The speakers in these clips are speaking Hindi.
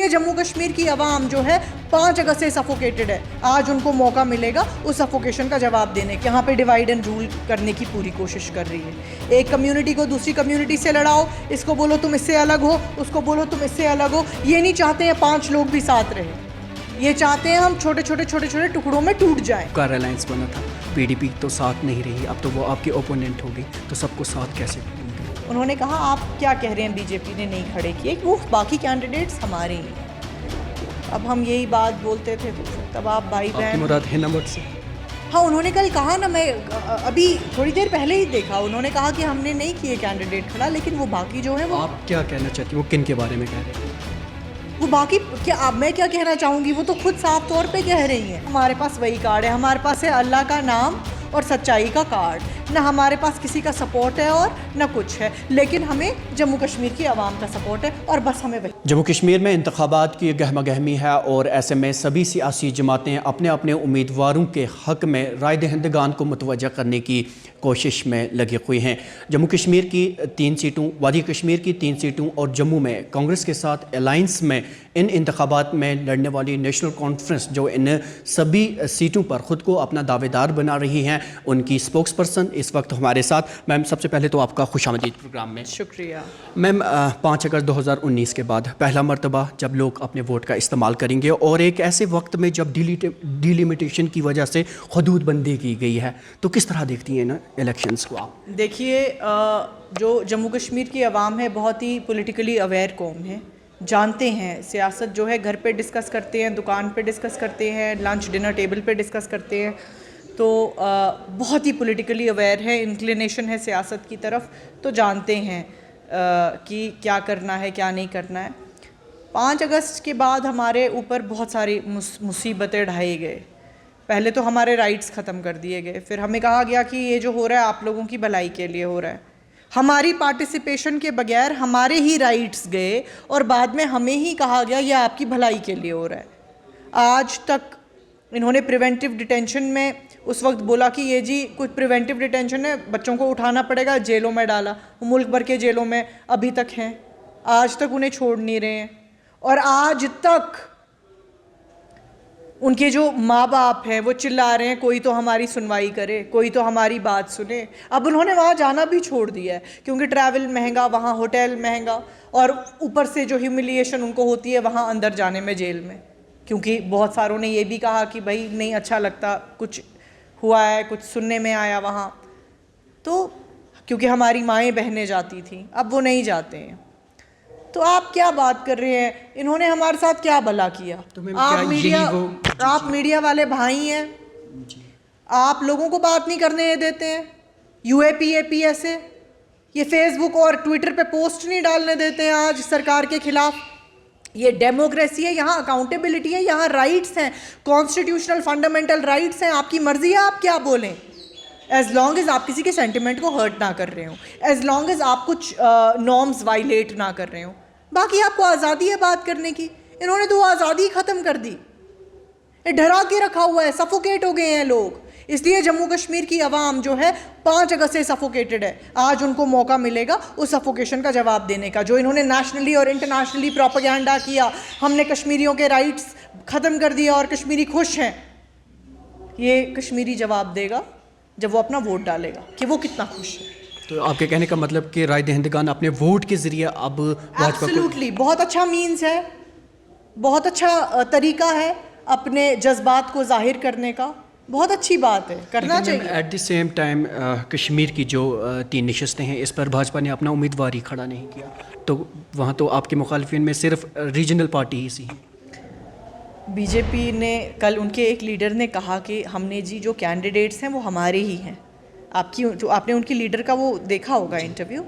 इसलिए जम्मू कश्मीर की आवाम जो है 5 अगस्त से सफोकेटेड है। आज उनको मौका मिलेगा उस सफोकेशन का जवाब देने के। यहाँ पे डिवाइड एंड रूल करने की पूरी कोशिश कर रही है। एक कम्युनिटी को दूसरी कम्युनिटी से लड़ाओ, इसको बोलो तुम इससे अलग हो, उसको बोलो तुम इससे अलग हो। ये नहीं चाहते हैं 5 लोग भी साथ रहे, ये चाहते हैं हम छोटे छोटे टुकड़ों में टूट जाएं। कार अलायंस बना था, पीडीपी तो साथ नहीं रही, अब तो वो आपके ओपोनेंट हो गई, तो सबको साथ कैसे? उन्होंने कहा आप क्या कह रहे हैं बीजेपी ने नहीं खड़े किए, वो बाकी कैंडिडेट्स हमारे ही हैं। अब हम यही बात बोलते थे तो तब आप भाई बहन मुराद है नंबर से। हाँ, उन्होंने कल कहा ना, मैं अभी थोड़ी देर पहले ही देखा, उन्होंने कहा कि हमने नहीं किए कैंडिडेट खड़ा, लेकिन वो बाकी जो है वो आप क्या कहना चाहती हैं, वो किन के बारे में कह रहे हैं? वो बाकी क्या, अब मैं क्या कहना चाहूँगी, वो तो खुद साफ तौर पे कह रही हैं हमारे पास वही कार्ड है, हमारे पास है अल्लाह का नाम और सच्चाई का कार्ड, ना हमारे पास किसी का सपोर्ट है और ना कुछ है, लेकिन हमें जम्मू कश्मीर की आवाम का सपोर्ट है और बस हमें वही। जम्मू कश्मीर में इंतखाबात की गहमा गहमी है और ऐसे में सभी सियासी जमातें अपने अपने उम्मीदवारों के हक़ में राय दहिंदगान को मुतवज्जा करने की कोशिश में लगी हुई हैं। जम्मू कश्मीर की 3 सीटों, वादी कश्मीर की 3 सीटों और जम्मू में कांग्रेस के साथ अलायंस में इन इंतखाबात में लड़ने वाली नेशनल कॉन्फ्रेंस जो इन सभी सीटों पर ख़ुद को अपना दावेदार बना रही हैं, उनकी स्पोक्स पर्सन इस वक्त हमारे साथ। मैम, सबसे पहले तो आपका खुशामदीद प्रोग्राम में। शुक्रिया मैम, 5 अगस्त 2019 के बाद पहला मरतबा जब लोग अपने वोट का इस्तेमाल करेंगे और एक ऐसे वक्त में जब डिलिमिटेशन की वजह से हदूद बंदी की गई है, तो किस तरह देखती हैं ना इलेक्शंस को आप? देखिए, जो जम्मू कश्मीर की आवाम है बहुत ही पॉलिटिकली अवेयर कौम है, जानते हैं सियासत जो है घर पे डिस्कस करते हैं, दुकान पे डिस्कस करते हैं, लंच डिनर टेबल पे डिस्कस करते हैं, तो बहुत ही पॉलिटिकली अवेयर है, इंक्लिनेशन है सियासत की तरफ, तो जानते हैं कि क्या करना है क्या नहीं करना है। 5 अगस्त के बाद हमारे ऊपर बहुत सारी मुसीबतें ढाए गए। पहले तो हमारे राइट्स ख़त्म कर दिए गए, फिर हमें कहा गया कि ये जो हो रहा है आप लोगों की भलाई के लिए हो रहा है। हमारी पार्टिसिपेशन के बगैर हमारे ही राइट्स गए और बाद में हमें ही कहा गया ये आपकी भलाई के लिए हो रहा है। आज तक इन्होंने प्रिवेंटिव डिटेंशन में उस वक्त बोला कि ये जी कुछ प्रिवेंटिव डिटेंशन है, बच्चों को उठाना पड़ेगा, जेलों में डाला। वो मुल्क भर के जेलों में अभी तक हैं, आज तक उन्हें छोड़ नहीं रहे हैं। और आज तक उनके जो माँ बाप हैं वो चिल्ला रहे हैं कोई तो हमारी सुनवाई करे, कोई तो हमारी बात सुने। अब उन्होंने वहाँ जाना भी छोड़ दिया है क्योंकि ट्रैवल महंगा, वहाँ होटल महंगा, और ऊपर से जो ह्यूमिलिएशन उनको होती है वहाँ अंदर जाने में, जेल में। क्योंकि बहुत सारों ने ये भी कहा कि भाई नहीं अच्छा लगता, कुछ हुआ है, कुछ सुनने में आया वहाँ, तो क्योंकि हमारी माएँ बहनें जाती थीं, अब वो नहीं जाते हैं। तो आप क्या बात कर रहे हैं, इन्होंने हमारे साथ क्या भला किया? तो आप मीडिया वाले भाई हैं, आप लोगों को बात नहीं करने देते हैं। UAPAP ऐसे ये फेसबुक और ट्विटर पे पोस्ट नहीं डालने देते हैं आज सरकार के खिलाफ। ये डेमोक्रेसी है, यहाँ अकाउंटेबिलिटी है, यहाँ राइट्स हैं, कॉन्स्टिट्यूशनल फंडामेंटल राइट्स हैं। आपकी मर्जी है आप क्या बोलें, एज लॉन्ग एज आप किसी के सेंटिमेंट को हर्ट ना कर रहे हो, एज लॉन्ग एज आप कुछ नॉर्म्स वायलेट ना कर रहे हो। बाकी आपको आज़ादी है बात करने की। इन्होंने तो आज़ादी ख़त्म कर दी, ये डरा के रखा हुआ है, सफोकेट हो गए हैं लोग। इसलिए जम्मू कश्मीर की आवाम जो है 5 अगस्त से सफोकेटेड है। आज उनको मौका मिलेगा उस सफोकेशन का जवाब देने का, जो इन्होंने नेशनली और इंटरनेशनली प्रोपेगेंडा किया, हमने कश्मीरियों के राइट्स ख़त्म कर दिया और कश्मीरी खुश हैं। ये कश्मीरी जवाब देगा जब वो अपना वोट डालेगा कि वो कितना खुश है। तो आपके कहने का मतलब कि राय दहिंदगान अपने वोट के ज़रिए अब एब्सोल्युटली बहुत अच्छा मीन्स है, बहुत अच्छा तरीका है अपने जज्बात को जाहिर करने का, बहुत अच्छी बात है, करना चाहिए। At the same time Kashmir की जो 3 नशस्तें हैं, इस पर भाजपा ने अपना उम्मीदवार ही खड़ा नहीं किया, तो वहाँ तो आपके मुखालिफिन में सिर्फ रीजनल पार्टी ही सी। बीजेपी ने कल, उनके एक लीडर ने कहा कि हमने जी जो कैंडिडेट्स हैं वो हमारे ही हैं। आपने उनकी लीडर का वो देखा होगा इंटरव्यू,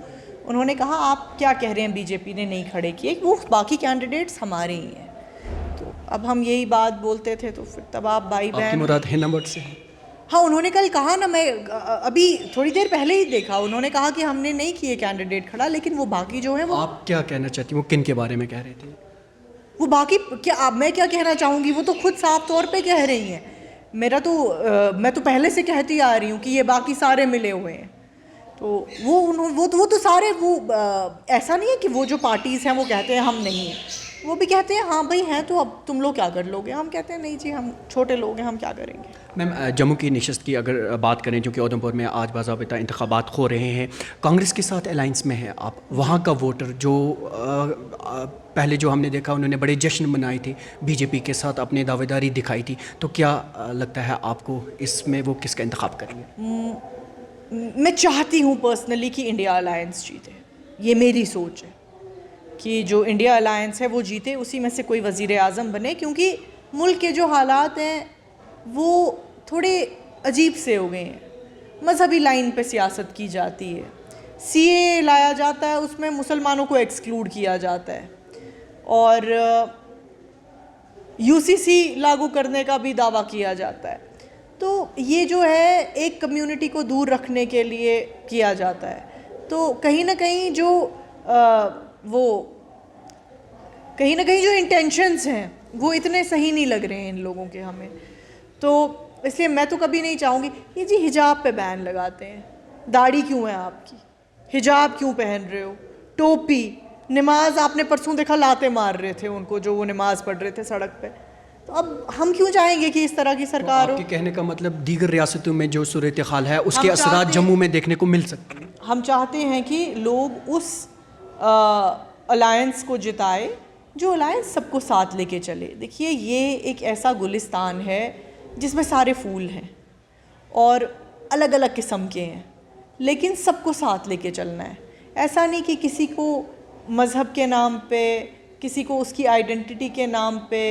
उन्होंने कहा आप क्या कह रहे हैं बीजेपी ने नहीं खड़े किए, वो बाकी कैंडिडेट्स हमारे ही हैं। तो अब हम यही बात बोलते थे तो फिर तब आप भाई बहन मुराद है नंबर से। हाँ, उन्होंने कल कहा ना, मैं अभी थोड़ी देर पहले ही देखा, उन्होंने कहा कि हमने नहीं किए कैंडिडेट खड़ा, लेकिन वो बाकी जो है वो। आप क्या कहना चाहती हैं, वो किन के बारे में कह रहे थे? वो बाकी क्या, अब मैं क्या कहना चाहूँगी, वो तो खुद साफ तौर पे कह रही हैं। मैं तो पहले से कहती आ रही हूँ कि ये बाकी सारे मिले हुए हैं। तो वो तो सारे ऐसा नहीं है कि वो जो पार्टीज़ हैं वो कहते हैं हम नहीं हैं। वो भी कहते हैं हाँ भाई हैं तो अब तुम लोग क्या कर लोगे। हम कहते हैं नहीं जी, हम छोटे लोग हैं, हम क्या करेंगे। मैम, जम्मू की नशस्त की अगर बात करें, जो कि उधमपुर में आज बाज़ाबिता इंतखाबात हो रहे हैं, कांग्रेस के साथ अलाइंस में है आप, वहाँ का वोटर जो पहले जो हमने देखा उन्होंने बड़े जश्न मनाए थे, बीजेपी के साथ अपनी दावेदारी दिखाई थी, तो क्या लगता है आपको इसमें वो किसका इंतखाब करेंगे? मैं चाहती हूँ पर्सनली कि इंडिया अलायंस जीते, ये मेरी सोच है कि जो इंडिया अलायंस है वो जीते, उसी में से कोई वज़ीर आज़म बने, क्योंकि मुल्क के जो हालात हैं वो थोड़े अजीब से हो गए हैं। मजहबी लाइन पे सियासत की जाती है, सीए लाया जाता है, उसमें मुसलमानों को एक्सक्लूड किया जाता है, और यूसीसी लागू करने का भी दावा किया जाता है। तो ये जो है एक कम्युनिटी को दूर रखने के लिए किया जाता है। तो कहीं ना कहीं जो जो इंटेंशंस हैं वो इतने सही नहीं लग रहे हैं इन लोगों के हमें। तो इसलिए मैं तो कभी नहीं चाहूँगी ये जी हिजाब पे बैन लगाते हैं, दाढ़ी क्यों है आपकी, हिजाब क्यों पहन रहे हो, टोपी, नमाज आपने परसों देखा लाते मार रहे थे उनको जो वो नमाज पढ़ रहे थे सड़क पे। तो अब हम क्यों चाहेंगे कि इस तरह की सरकार हो। आपके कहने का मतलब दीगर रियासतों में जो सूरत हाल है उसके असरात जम्मू में देखने को मिल सकते हैं। हम चाहते हैं कि लोग उस अलायंस को जिताए जो अलायंस सबको साथ लेके चले। देखिए ये एक ऐसा गुलिस्तान है जिसमें सारे फूल हैं और अलग अलग किस्म के हैं, लेकिन सबको साथ लेके चलना है। ऐसा नहीं कि किसी को मज़हब के नाम पे, किसी को उसकी आइडेंटिटी के नाम पे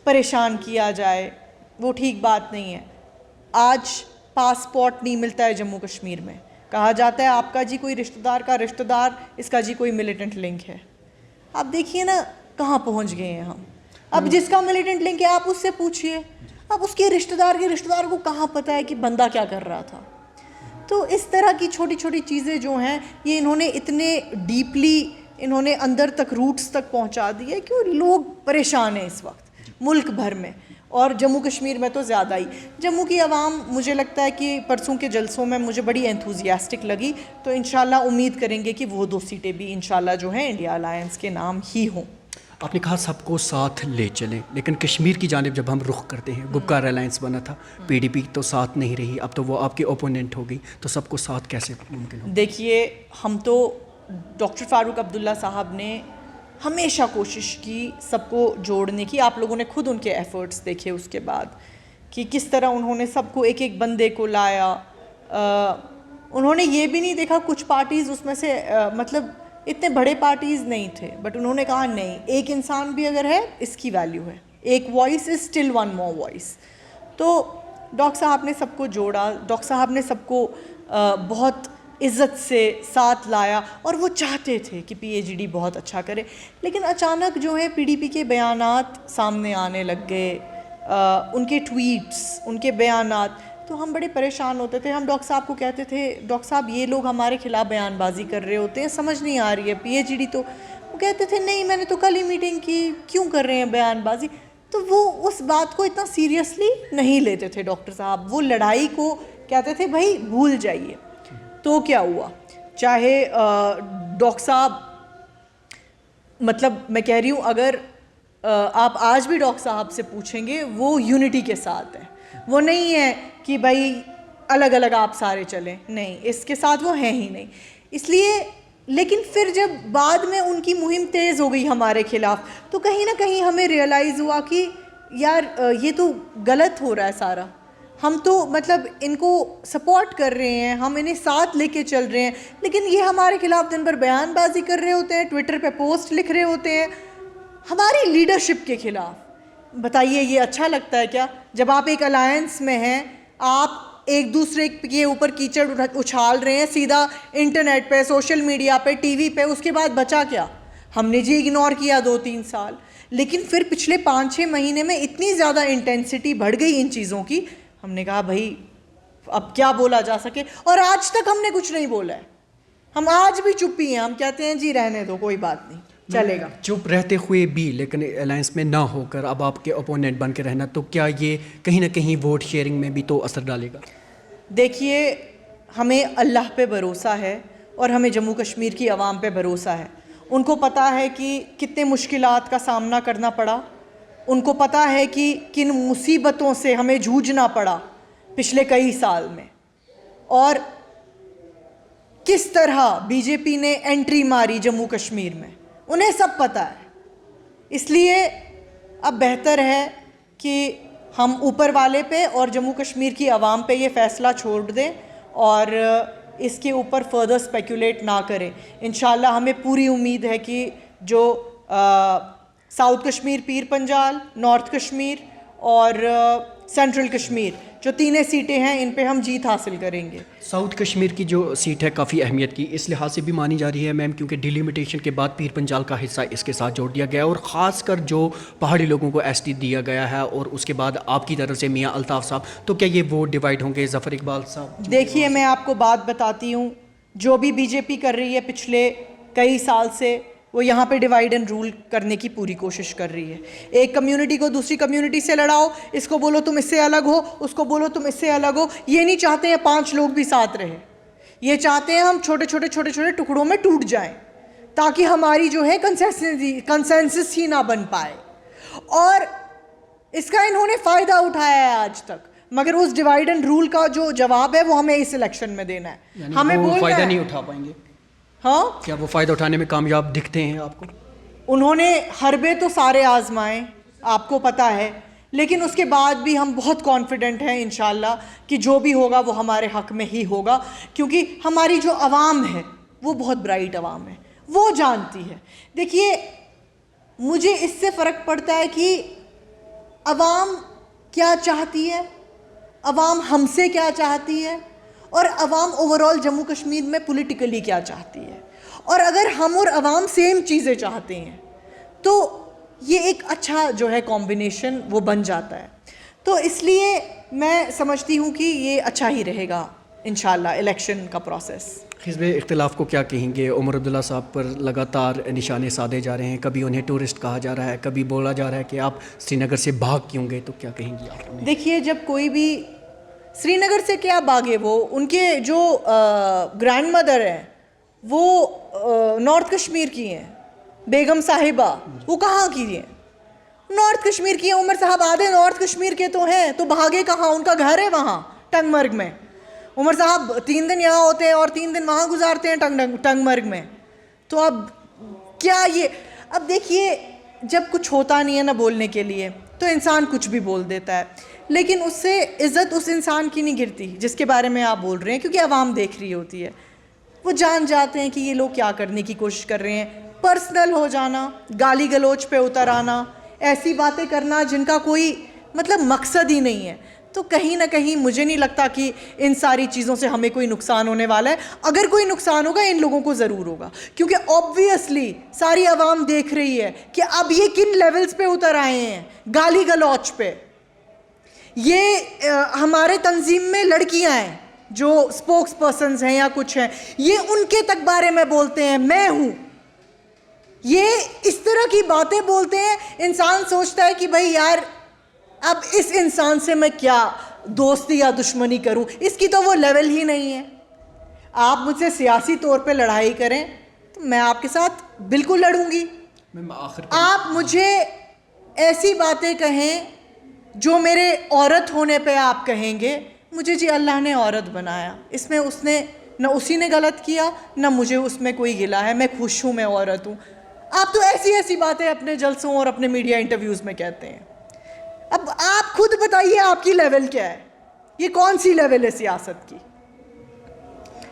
परेशान किया जाए, वो ठीक बात नहीं है। आज पासपोर्ट नहीं मिलता है जम्मू कश्मीर में, कहा जाता है आपका जी कोई रिश्तेदार का रिश्तेदार, इसका जी कोई मिलिटेंट लिंक है। आप देखिए ना कहाँ पहुँच गए हैं हम। अब जिसका मिलिटेंट लिंक है आप उससे पूछिए, अब उसके रिश्तेदार के रिश्तेदार को कहाँ पता है कि बंदा क्या कर रहा था। तो इस तरह की छोटी छोटी चीज़ें जो हैं ये इन्होंने इतने डीपली इन्होंने अंदर तक रूट्स तक पहुँचा दी है कि लोग परेशान हैं इस वक्त मुल्क भर में, और जम्मू कश्मीर में तो ज़्यादा ही। जम्मू की आवाम मुझे लगता है कि परसों के जलसों में मुझे बड़ी एंथुजियास्टिक लगी, तो इंशाल्लाह उम्मीद करेंगे कि वो 2 सीटें भी इंशाल्लाह जो हैं इंडिया अलायंस के नाम ही हों। आपने कहा सबको साथ ले चलें, लेकिन कश्मीर की जानिब जब हम रुख करते हैं, गुपकार अलायंस बना था, पीडीपी तो साथ नहीं रही, अब तो वो आपकी ओपोनेंट हो गई, तो सबको साथ कैसे मुमकिन हो? देखिए हम तो डॉक्टर फ़ारूक अब्दुल्ला साहब ने हमेशा कोशिश की सबको जोड़ने की। आप लोगों ने खुद उनके एफ़र्ट्स देखे उसके बाद कि किस तरह उन्होंने सबको एक एक बंदे को लाया। उन्होंने ये भी नहीं देखा, कुछ पार्टीज़ उसमें से मतलब इतने बड़े पार्टीज़ नहीं थे, बट उन्होंने कहा नहीं, एक इंसान भी अगर है इसकी वैल्यू है, एक voice is still one more voice. तो डॉक्टर साहब ने सबको जोड़ा, डॉक्टर साहब ने सबको बहुत इज़्ज़त से साथ लाया, और वो चाहते थे कि पीएचडी बहुत अच्छा करे। लेकिन अचानक जो है पीडीपी के बयानात सामने आने लग गए, उनके ट्वीट्स, उनके बयानात, तो हम बड़े परेशान होते थे। हम डॉक्टर साहब को कहते थे डॉक्टर साहब ये लोग हमारे खिलाफ बयानबाजी कर रहे होते हैं, समझ नहीं आ रही है पीएचडी। तो वो कहते थे नहीं मैंने तो कल ही मीटिंग की, क्यों कर रहे हैं बयानबाजी। तो वो उस बात को इतना सीरियसली नहीं लेते थे डॉक्टर साहब, वो लड़ाई को कहते थे भाई भूल जाइए। तो क्या हुआ, चाहे डॉक्टर साहब, मतलब मैं कह रही हूँ अगर आप आज भी डॉक्टर साहब से पूछेंगे वो यूनिटी के साथ है, वो नहीं है कि भाई अलग अलग आप सारे चलें, नहीं, इसके साथ वो हैं ही नहीं। इसलिए लेकिन फिर जब बाद में उनकी मुहिम तेज़ हो गई हमारे ख़िलाफ़, तो कहीं ना कहीं हमें रियलाइज़ हुआ कि यार ये तो गलत हो रहा है सारा। हम तो मतलब इनको सपोर्ट कर रहे हैं, हम इन्हें साथ लेके चल रहे हैं, लेकिन ये हमारे खिलाफ दिन भर बयानबाजी कर रहे होते हैं, ट्विटर पे पोस्ट लिख रहे होते हैं हमारी लीडरशिप के खिलाफ। बताइए ये अच्छा लगता है क्या? जब आप एक अलायंस में हैं, आप एक दूसरे के ऊपर कीचड़ उछाल रहे हैं सीधा इंटरनेट पे, सोशल मीडिया पे, टीवी पे, उसके बाद बचा क्या? हमने जी इग्नोर किया 2-3 साल, लेकिन फिर पिछले 5-6 महीने में इतनी ज़्यादा इंटेंसिटी बढ़ गई इन चीज़ों की, हमने कहा भाई अब क्या बोला जा सके, और आज तक हमने कुछ नहीं बोला है। हम आज भी चुप ही हैं, हम कहते हैं जी रहने दो, कोई बात नहीं, चलेगा। चुप रहते हुए भी लेकिन अलायंस में ना होकर अब आपके ओपोनेंट बन के रहना, तो क्या ये कहीं ना कहीं वोट शेयरिंग में भी तो असर डालेगा? देखिए हमें अल्लाह पे भरोसा है और हमें जम्मू कश्मीर की आवाम पे भरोसा है। उनको पता है कि कितने मुश्किलात का सामना करना पड़ा, उनको पता है कि किन मुसीबतों से हमें जूझना पड़ा पिछले कई साल में, और किस तरह बीजेपी ने एंट्री मारी जम्मू कश्मीर में, उन्हें सब पता है। इसलिए अब बेहतर है कि हम ऊपर वाले पे और जम्मू कश्मीर की आवाम पे ये फ़ैसला छोड़ दें और इसके ऊपर फर्दर स्पेकुलेट ना करें। इंशाल्लाह हमें पूरी उम्मीद है कि जो साउथ कश्मीर, पीर पंजाल, नॉर्थ कश्मीर और सेंट्रल कश्मीर, जो तीनों सीटें हैं, इन पे हम जीत हासिल करेंगे। साउथ कश्मीर की जो सीट है काफ़ी अहमियत की इस लिहाज से भी मानी जा रही है मैम, क्योंकि डिलिमिटेशन के बाद पीर पंजाल का हिस्सा इसके साथ जोड़ दिया गया और ख़ासकर जो पहाड़ी लोगों को एसटी दिया गया है और उसके बाद आपकी तरफ से मियाँ अल्ताफ़ साहब, तो क्या ये वोट डिवाइड होंगे? ज़फ़र इकबाल साहब, देखिए मैं आपको बात बताती हूँ, जो भी बीजेपी कर रही है पिछले कई साल से, वो यहाँ पे डिवाइड एंड रूल करने की पूरी कोशिश कर रही है। एक कम्युनिटी को दूसरी कम्युनिटी से लड़ाओ, इसको बोलो तुम इससे अलग हो, उसको बोलो तुम इससे अलग हो। ये नहीं चाहते हैं 5 लोग भी साथ रहे, ये चाहते हैं हम छोटे छोटे टुकड़ों में टूट जाएं, ताकि हमारी जो है कंसेंसस ही ना बन पाए। और इसका इन्होंने फ़ायदा उठाया है आज तक, मगर उस डिवाइड एंड रूल का जो जवाब है वो हमें इस इलेक्शन में देना है। हमें वो बोलना फ़ायदा है। नहीं उठा पाएंगे? हाँ, क्या वो फ़ायदा उठाने में कामयाब दिखते हैं आपको? उन्होंने हरबे तो सारे आजमाए, आपको पता है, लेकिन उसके बाद भी हम बहुत कॉन्फिडेंट हैं इंशाल्लाह कि जो भी होगा वो हमारे हक़ में ही होगा, क्योंकि हमारी जो आवाम है वो बहुत ब्राइट आवाम है, वो जानती है। देखिए, मुझे इससे फ़र्क पड़ता है कि आवाम क्या चाहती है, आवाम हमसे क्या चाहती है, और अवाम ओवरऑल जम्मू कश्मीर में पॉलिटिकली क्या चाहती है। और अगर हम और अवाम सेम चीज़ें चाहते हैं तो ये एक अच्छा जो है कॉम्बिनेशन वो बन जाता है। तो इसलिए मैं समझती हूँ कि ये अच्छा ही रहेगा इंशाल्लाह इलेक्शन का प्रोसेस। हिज़्ब इख्तिलाफ को क्या कहेंगे? उमर अब्दुल्ला साहब पर लगातार निशाने साधे जा रहे हैं, कभी उन्हें टूरिस्ट कहा जा रहा है, कभी बोला जा रहा है कि आप श्रीनगर से भाग क्यों गए, तो क्या कहेंगी आप? देखिए, जब कोई भी श्रीनगर से क्या भागे, वो उनके जो ग्रैंड मदर हैं वो नॉर्थ कश्मीर की हैं, बेगम साहिबा, वो कहाँ की हैं? नॉर्थ कश्मीर की हैं। उमर साहब आधे नॉर्थ कश्मीर के तो हैं, तो भागे कहाँ? उनका घर है वहाँ टंगमर्ग में। उमर साहब 3 दिन यहाँ होते हैं और 3 दिन वहाँ गुजारते हैं टंगमर्ग में। तो अब क्या ये, अब देखिए, जब कुछ होता नहीं है ना बोलने के लिए, तो इंसान कुछ भी बोल देता है, लेकिन उससे इज़्ज़त उस इंसान की नहीं गिरती जिसके बारे में आप बोल रहे हैं, क्योंकि आवाम देख रही होती है। वो जान जाते हैं कि ये लोग क्या करने की कोशिश कर रहे हैं। पर्सनल हो जाना, गाली गलोच पे उतर आना, ऐसी बातें करना जिनका कोई मतलब मकसद ही नहीं है, तो कहीं ना कहीं मुझे नहीं लगता कि इन सारी चीज़ों से हमें कोई नुकसान होने वाला है। अगर कोई नुकसान होगा इन लोगों को ज़रूर होगा, क्योंकि ऑब्वियसली सारी आवाम देख रही है कि अब ये किन लेवल्स पे उतर आए हैं, गाली गलौच पे। ये हमारे तंजीम में लड़कियां हैं जो स्पोक्स पर्सन्स हैं या कुछ हैं, ये उनके तक बारे में बोलते हैं मैं हूँ, ये इस तरह की बातें बोलते हैं। इंसान सोचता है कि भाई यार, अब इस इंसान से मैं क्या दोस्ती या दुश्मनी करूं, इसकी तो वो लेवल ही नहीं है। आप मुझसे सियासी तौर पे लड़ाई करें तो मैं आपके साथ बिल्कुल लड़ूंगी। आप मुझे ऐसी बातें कहें जो मेरे औरत होने पे आप कहेंगे, मुझे जी अल्लाह ने औरत बनाया, इसमें उसने न उसी ने गलत किया न मुझे उसमें कोई गिला है, मैं खुश हूँ, मैं औरत हूँ। आप तो ऐसी ऐसी बातें अपने जलसों और अपने मीडिया इंटरव्यूज़ में कहते हैं। अब आप खुद बताइए आपकी लेवल क्या है, ये कौन सी लेवल है सियासत की?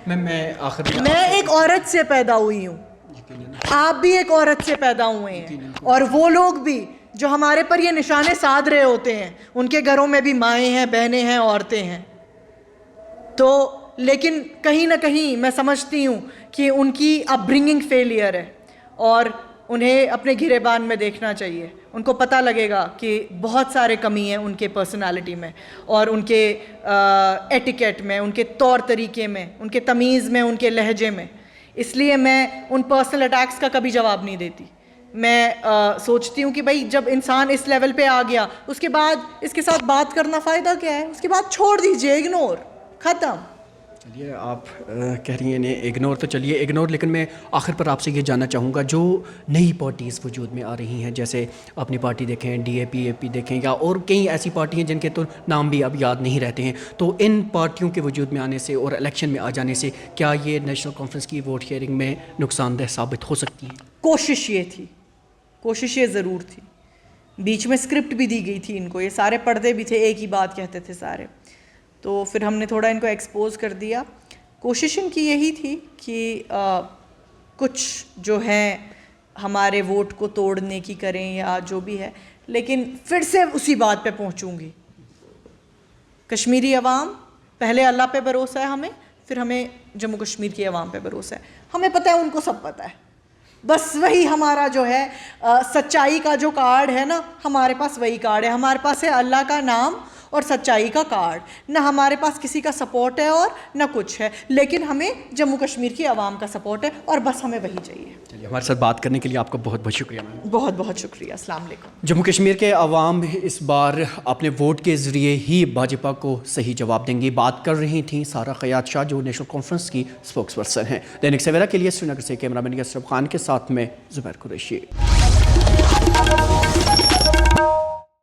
मैं एक औरत से पैदा हुई हूँ, आप भी एक औरत से पैदा हुए हैं, और वो लोग भी जो हमारे पर ये निशाने साध रहे होते हैं, उनके घरों में भी माएँ हैं, बहनें हैं, औरतें हैं। तो लेकिन कहीं ना कहीं मैं समझती हूँ कि उनकी अपब्रिंगिंग फेलियर है और उन्हें अपने गिरेबान में देखना चाहिए। उनको पता लगेगा कि बहुत सारे कमी हैं उनके पर्सनालिटी में और उनके एटिकेट में, उनके तौर तरीके में, उनके तमीज़ में, उनके लहजे में। इसलिए मैं उन पर्सनल अटैक्स का कभी जवाब नहीं देती। मैं सोचती हूँ कि भाई जब इंसान इस लेवल पे आ गया, उसके बाद इसके साथ बात करना फ़ायदा क्या है? उसके बाद छोड़ दीजिए, इग्नोर, ख़त्म। चलिए आप कह रही हैं इन्हें इग्नोर, तो चलिए इग्नोर, लेकिन मैं आखिर पर आपसे ये जानना चाहूँगा, जो नई पार्टीज़ वजूद में आ रही हैं, जैसे अपनी पार्टी देखें, DAP AP देखें, या और कई ऐसी पार्टी हैं जिनके तो नाम भी अब याद नहीं रहते हैं, तो इन पार्टियों के वजूद में आने से और इलेक्शन में आ जाने से क्या ये नेशनल कॉन्फ्रेंस की वोट शेयरिंग में नुकसानदेह साबित हो सकती हैं? कोशिश ये थी, कोशिश ये ज़रूर थी। बीच में स्क्रिप्ट भी दी गई थी इनको, ये सारे पर्दे भी थे, एक ही बात कहते थे सारे, तो फिर हमने थोड़ा इनको एक्सपोज कर दिया। कोशिश इनकी यही थी कि कुछ जो है हमारे वोट को तोड़ने की करें या जो भी है, लेकिन फिर से उसी बात पे पहुंचूंगी। कश्मीरी अवाम, पहले अल्लाह पे भरोसा है हमें, फिर हमें जम्मू कश्मीर की अवाम पे भरोसा है। हमें पता है, उनको सब पता है, बस वही हमारा जो है सच्चाई का जो कार्ड है ना, हमारे पास वही कार्ड है। हमारे पास है अल्लाह का नाम और सच्चाई का कार्ड, ना हमारे पास किसी का सपोर्ट है और ना कुछ है, लेकिन हमें जम्मू कश्मीर की आवाम का सपोर्ट है और बस हमें वही चाहिए। चलिए, हमारे साथ बात करने के लिए आपका बहुत बहुत शुक्रिया मैम। बहुत बहुत शुक्रिया। अस्सलाम वालेकुम। जम्मू कश्मीर के अवाम इस बार अपने वोट के ज़रिए ही भाजपा को सही जवाब देंगे। बात कर रही थी सारा खयात शाह, जो नेशनल कॉन्फ्रेंस की स्पोक्स पर्सन हैं। दैनिक सवेरा के लिए श्रीनगर से कैमरामैन असरफ खान के साथ में ज़ुबैर कुरैशी।